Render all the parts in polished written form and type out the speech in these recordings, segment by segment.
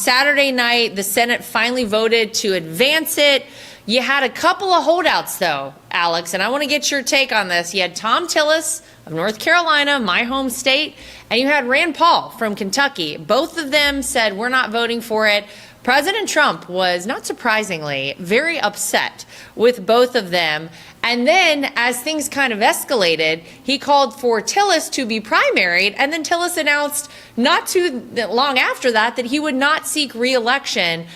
Saturday night, the Senate finally voted to advance it. You had a couple of holdouts, though, Alex, and I want to get your take on this. You had Thom Tillis of North Carolina, my home state, and you had Rand Paul from Kentucky. Both of them said, we're not voting for it. President Trump was, not surprisingly, very upset with both of them. And then, as things kind of escalated, he called for Tillis to be primaried, and then Tillis announced not too long after that he would not seek re-election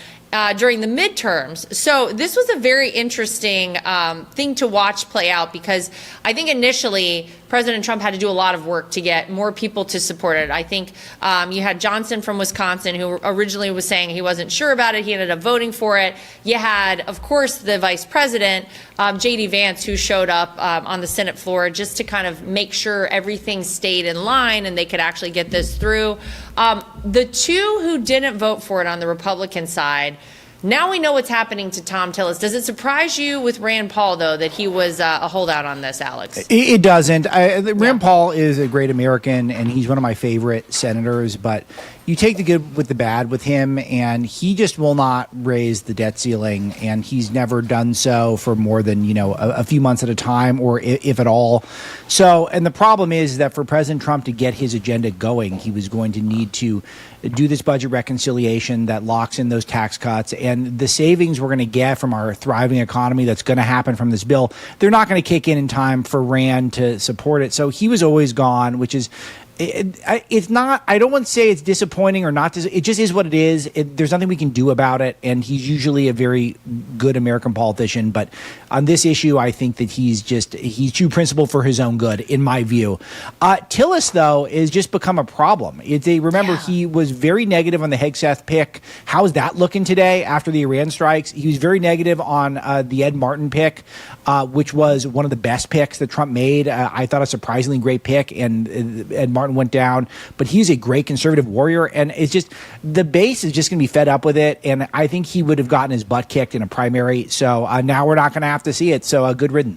during the midterms. So this was a very interesting thing to watch play out, because I think initially President Trump had to do a lot of work to get more people to support it. I think you had Johnson from Wisconsin, who originally was saying he wasn't sure about it. He ended up voting for it. You had, of course, the vice president, J.D. Vance, who showed up on the Senate floor just to kind of make sure everything stayed in line and they could actually get this through. The two who didn't vote for it on the Republican side, now we know what's happening to Thom Tillis. Does it surprise you with Rand Paul, though, that he was a holdout on this, Alex? It doesn't. Rand Paul is a great American, and he's one of my favorite senators, but you take the good with the bad with him, and he just will not raise the debt ceiling, and he's never done so for more than, a few months at a time, or if at all. So, and the problem is that for President Trump to get his agenda going, he was going to need to do this budget reconciliation that locks in those tax cuts, and the savings we're going to get from our thriving economy that's going to happen from this bill, they're not going to kick in time for Rand to support it. So he was always gone, which is, it's not, I don't want to say it's disappointing or not. It just is what it is. There's nothing we can do about it. And he's usually a very good American politician. But on this issue, I think that he's too principled for his own good, in my view. Tillis, though, has just become a problem. Remember, he was very negative on the Hegseth pick. How's that looking today after the Iran strikes? He was very negative on the Ed Martin pick, which was one of the best picks that Trump made. I thought a surprisingly great pick, and Ed Martin went down, but he's a great conservative warrior, and it's just, the base is just going to be fed up with it, and I think he would have gotten his butt kicked in a primary. So now we're not going to have to see it. So good riddance.